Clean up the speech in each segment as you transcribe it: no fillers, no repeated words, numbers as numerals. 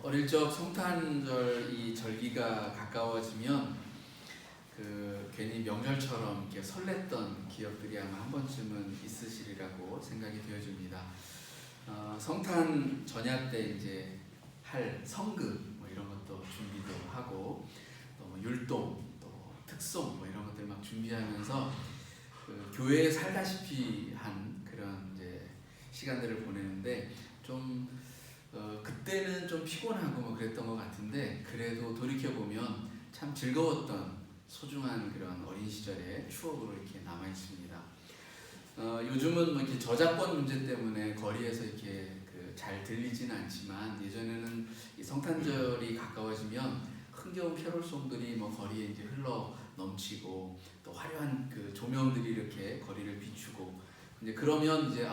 어릴 적 성탄절 이 절기가 가까워지면 괜히 명절처럼 이렇게 설렜던 기억들이 아마 한 번쯤은 있으시리라고 생각이 되어집니다. 성탄 전야 때 이제 할 성극 뭐 이런 것도 준비도 하고 또 율동 또 특송 뭐 이런 것들 막 준비하면서 교회에 살다시피 한 그런 이제 시간들을 보내는데 좀 그때는 좀 피곤하고 뭐 그랬던 것 같은데 그래도 돌이켜 보면 참 즐거웠던 소중한 그런 어린 시절의 추억으로 이렇게 남아 있습니다. 요즘은 뭐 이렇게 저작권 문제 때문에 거리에서 이렇게 잘 들리지는 않지만 예전에는 이 성탄절이 가까워지면 흥겨운 캐롤송들이 뭐 거리에 이제 흘러 넘치고 또 화려한 그 조명들이 이렇게 거리를 비추고 이제 그러면 이제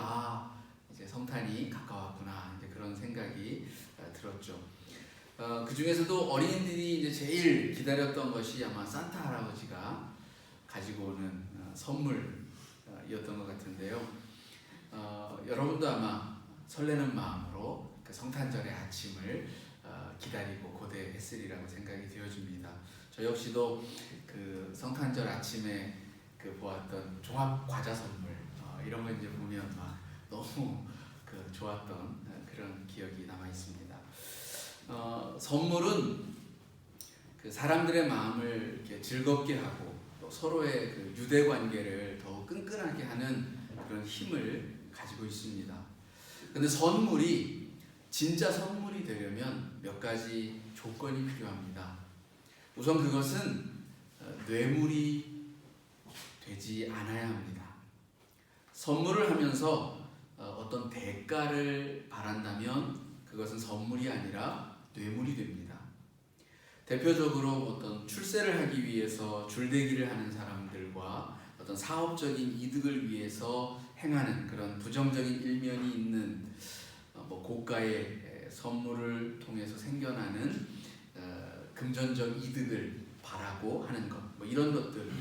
이제 성탄이 가까웠구나 이제 그런 생각이 들었죠. 그 중에서도 어린이들이 이제 제일 기다렸던 것이 아마 산타 할아버지가 가지고 오는 선물이었던 것 같은데요. 여러분도 아마 설레는 마음으로 그 성탄절의 아침을 기다리고 고대했으리라고 생각이 되어집니다. 저 역시도 그 성탄절 아침에 보았던 종합 과자 선물 이런 거 이제 보면 막 너무 좋았던 그런 기억이 남아 있습니다. 선물은 그 사람들의 마음을 이렇게 즐겁게 하고 또 서로의 그 유대 관계를 더욱 끈끈하게 하는 그런 힘을 가지고 있습니다. 근데 선물이 진짜 선물이 되려면 몇 가지 조건이 필요합니다. 우선 그것은 뇌물이 되지 않아야 합니다. 선물을 하면서 어떤 대가를 바란다면 그것은 선물이 아니라 뇌물이 됩니다. 대표적으로 어떤 출세를 하기 위해서 줄대기를 하는 사람들과 어떤 사업적인 이득을 위해서 행하는 그런 부정적인 일면이 있는 고가의 선물을 통해서 생겨나는 금전적 이득을 바라고 하는 것, 이런 것들.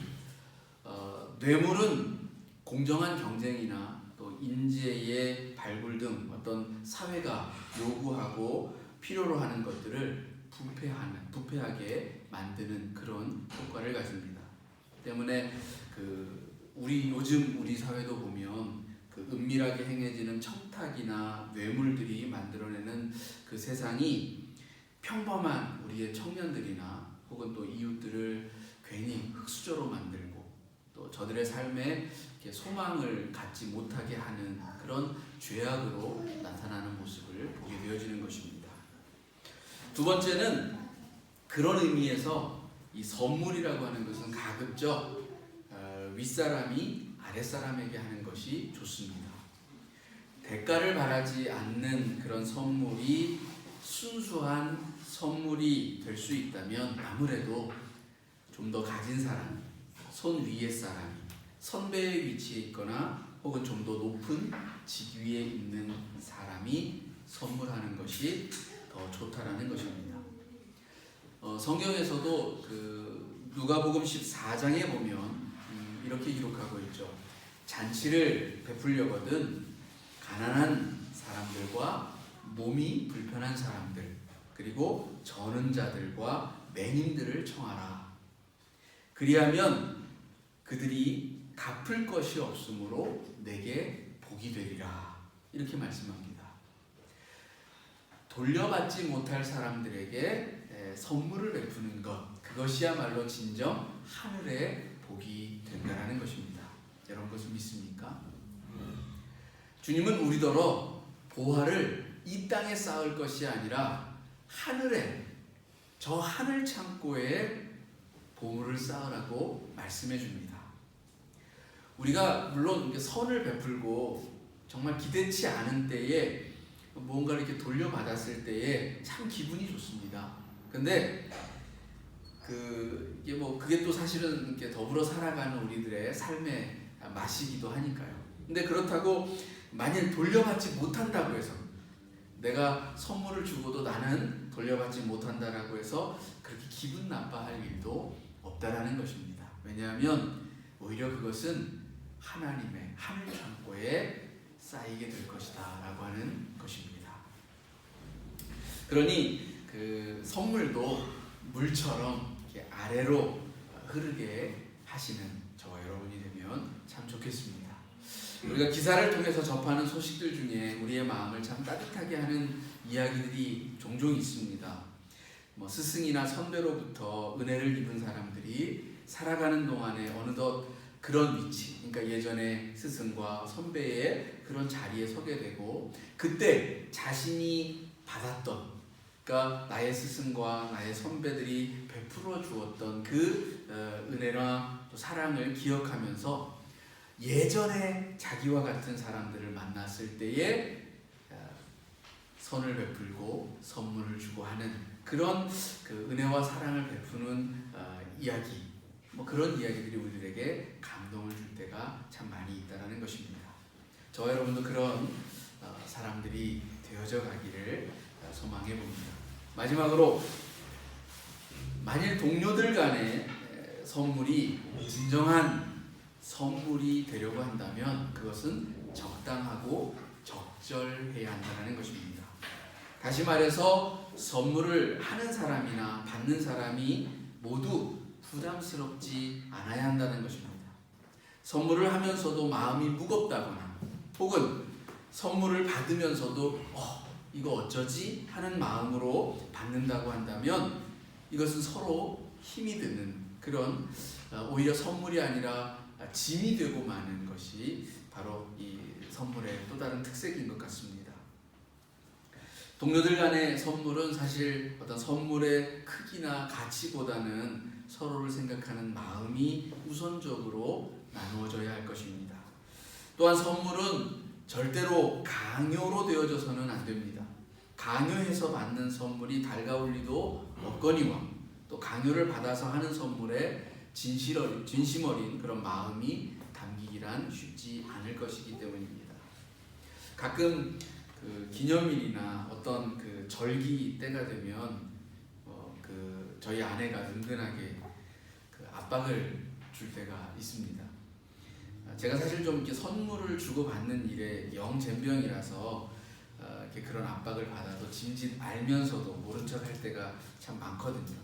뇌물은 공정한 경쟁이나 또 인재의 발굴 등 어떤 사회가 요구하고 필요로 하는 것들을 부패하게 만드는 그런 효과를 가집니다. 때문에 요즘 우리 사회도 보면 은밀하게 행해지는 청탁이나 뇌물들이 만들어내는 그 세상이 평범한 우리의 청년들이나 혹은 또 이웃들을 괜히 흙수저로 만들고 또 저들의 삶에 소망을 갖지 못하게 하는 그런 죄악으로 나타나는 모습을 보게 되어지는 것입니다. 두 번째는 그런 의미에서 이 선물이라고 하는 것은 가급적 윗사람이 아랫사람에게 하는 것이 좋습니다. 대가를 바라지 않는 그런 선물이 순수한 선물이 될 수 있다면 아무래도 좀 더 가진 사람, 손 위의 사람이 선배의 위치에 있거나 혹은 좀 더 높은 직위에 있는 사람이 선물하는 것이 더 좋다라는 것입니다. 성경에서도 누가복음 14장에 보면 이렇게 기록하고 있죠. 잔치를 베풀려거든 가난한 사람들과 몸이 불편한 사람들 그리고 저는 자들과 맹인들을 청하라. 그리하면 그들이 갚을 것이 없으므로 내게 복이 되리라. 이렇게 말씀합니다. 돌려받지 못할 사람들에게 선물을 베푸는 것, 그것이야말로 진정 하늘의 복이 된다는 것입니다. 여러분 그것을 믿습니까? 주님은 우리더러 보화를 이 땅에 쌓을 것이 아니라 하늘에, 저 하늘 창고에 보물을 쌓으라고 말씀해 줍니다. 우리가 물론 선을 베풀고 정말 기대치 않은 때에 뭔가를 이렇게 돌려받았을 때에 참 기분이 좋습니다. 근데 그게 또 사실은 이렇게 더불어 살아가는 우리들의 삶의 맛이기도 하니까요. 근데 그렇다고 만일 돌려받지 못한다고 해서 내가 선물을 주고도 나는 돌려받지 못한다라고 해서 그렇게 기분 나빠할 일도 없다라는 것입니다. 왜냐하면 오히려 그것은 하나님의 하늘 창고에 쌓이게 될 것이다 라고 하는 것입니다. 그러니 그 선물도 물처럼 이렇게 아래로 흐르게 하시는 저와 여러분이 되면 참 좋겠습니다. 우리가 기사를 통해서 접하는 소식들 중에 우리의 마음을 참 따뜻하게 하는 이야기들이 종종 있습니다. 스승이나 선배로부터 은혜를 입은 사람들이 살아가는 동안에 어느덧 그런 위치, 그러니까 예전에 스승과 선배의 그런 자리에 서게 되고, 그때 자신이 받았던, 그러니까 나의 스승과 나의 선배들이 베풀어 주었던 그 은혜나 또 사랑을 기억하면서 예전에 자기와 같은 사람들을 만났을 때에 선을 베풀고 선물을 주고 하는 그런 그 은혜와 사랑을 베푸는 이야기, 그런 이야기들이 우리들에게 감동을 줄 때가 참 많이 있다는 것입니다. 저와 여러분도 그런 사람들이 되어져 가기를 소망해 봅니다. 마지막으로, 만일 동료들 간의 선물이 진정한 선물이 되려고 한다면 그것은 적당하고 적절해야 한다는 것입니다. 다시 말해서 선물을 하는 사람이나 받는 사람이 모두 부담스럽지 않아야 한다는 것입니다. 선물을 하면서도 마음이 무겁다거나 혹은 선물을 받으면서도 이거 어쩌지? 하는 마음으로 받는다고 한다면 이것은 서로 힘이 드는 그런, 오히려 선물이 아니라 짐이 되고 마는 것이 바로 이 선물의 또 다른 특색인 것 같습니다. 동료들 간의 선물은 사실 어떤 선물의 크기나 가치보다는 서로를 생각하는 마음이 우선적으로 나누어져야 할 것입니다. 또한 선물은 절대로 강요로 되어져서는 안 됩니다. 강요해서 받는 선물이 달가울 리도 없거니와 또 강요를 받아서 하는 선물에 진심 어린 그런 마음이 담기기란 쉽지 않을 것이기 때문입니다. 가끔 그 기념일이나 어떤 그 절기 때가 되면 저희 아내가 은근하게 그 압박을 줄 때가 있습니다. 제가 사실 좀 이렇게 선물을 주고 받는 일에 영젬병이라서 이렇게 그런 압박을 받아도 짐짓 알면서도 모른 척 할 때가 참 많거든요.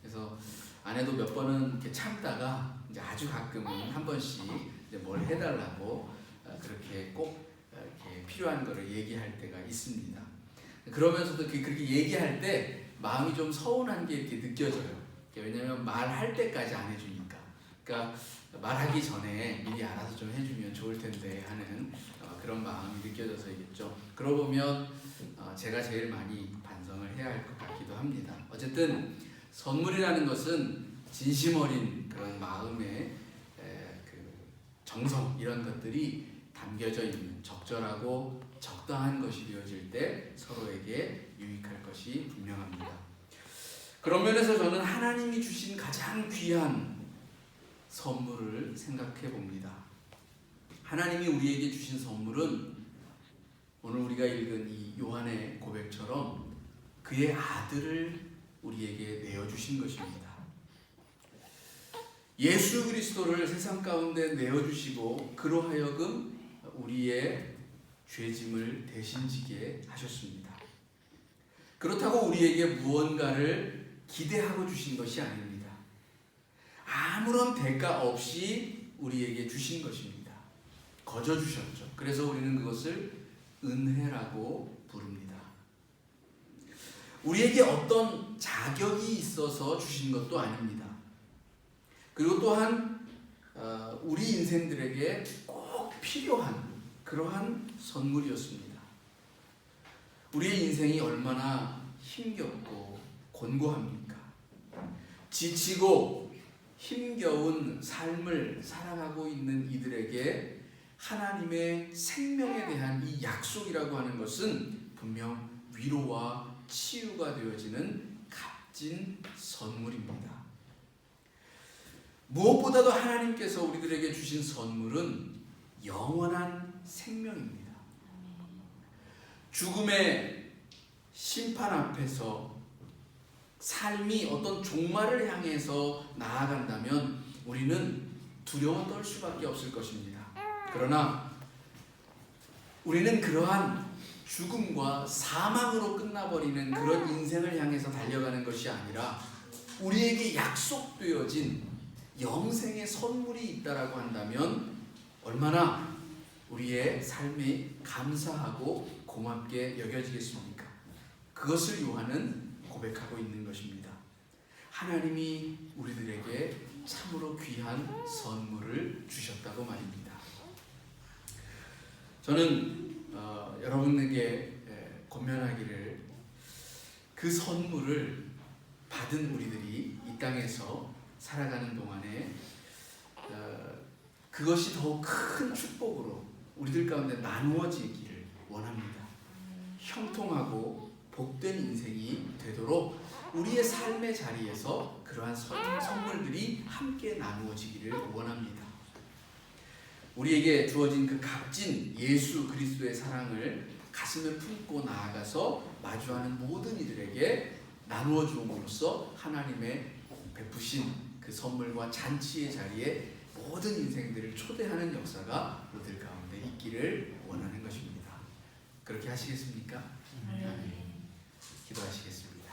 그래서 아내도 몇 번은 이렇게 참다가 이제 아주 가끔은 한 번씩 이제 뭘 해달라고 그렇게 꼭 이렇게 필요한 거를 얘기할 때가 있습니다. 그러면서도 그렇게 얘기할 때 마음이 좀 서운한 게 이렇게 느껴져요. 왜냐하면 말할 때까지 안 해주니까. 그러니까 말하기 전에 미리 알아서 좀 해주면 좋을 텐데 하는 그런 마음이 느껴져서이겠죠. 그러고 보면 제가 제일 많이 반성을 해야 할 것 같기도 합니다. 어쨌든 선물이라는 것은 진심 어린 그런 마음의 그 정성, 이런 것들이 담겨져 있는 적절하고 적당한 것이 되어질 때 서로에게 유익할 것이 분명합니다. 그런 면에서 저는 하나님이 주신 가장 귀한 선물을 생각해 봅니다. 하나님이 우리에게 주신 선물은 오늘 우리가 읽은 이 요한의 고백처럼 그의 아들을 우리에게 내어주신 것입니다. 예수 그리스도를 세상 가운데 내어주시고 그로 하여금 우리의 죄짐을 대신 지게 하셨습니다. 그렇다고 우리에게 무언가를 기대하고 주신 것이 아닙니다. 아무런 대가 없이 우리에게 주신 것입니다. 거저 주셨죠. 그래서 우리는 그것을 은혜라고 부릅니다. 우리에게 어떤 자격이 있어서 주신 것도 아닙니다. 그리고 또한 우리 인생들에게 꼭 필요한 그러한 선물이었습니다. 우리의 인생이 얼마나 힘겹고 곤고합니까? 지치고 힘겨운 삶을 살아가고 있는 이들에게 하나님의 생명에 대한 이 약속이라고 하는 것은 분명 위로와 치유가 되어지는 값진 선물입니다. 무엇보다도 하나님께서 우리들에게 주신 선물은 영원한 생명입니다. 죽음의 심판 앞에서 삶이 어떤 종말을 향해서 나아간다면 우리는 두려워 떨 수밖에 없을 것입니다. 그러나 우리는 그러한 죽음과 사망으로 끝나버리는 그런 인생을 향해서 달려가는 것이 아니라 우리에게 약속되어진 영생의 선물이 있다라고 한다면 얼마나 우리의 삶이 감사하고 고맙게 여겨지겠습니까? 그것을 요한은 고백하고 있는 것입니다. 하나님이 우리들에게 참으로 귀한 선물을 주셨다고 말입니다. 저는 여러분에게 권면하기를 그 선물을 받은 우리들이 이 땅에서 살아가는 동안에 그것이 더욱 큰 축복으로 우리들 가운데 나누어지기를 원합니다. 형통하고 복된 인생이 되도록 우리의 삶의 자리에서 그러한 선물들이 함께 나누어지기를 원합니다. 우리에게 주어진 그 값진 예수 그리스도의 사랑을 가슴에 품고 나아가서 마주하는 모든 이들에게 나누어 주음으로써 하나님의 베푸신 그 선물과 잔치의 자리에 모든 인생들을 초대하는 역사가 우리들 가운데 있기를 원하는 것입니다. 그렇게 하시겠습니까? 기도하시겠습니다.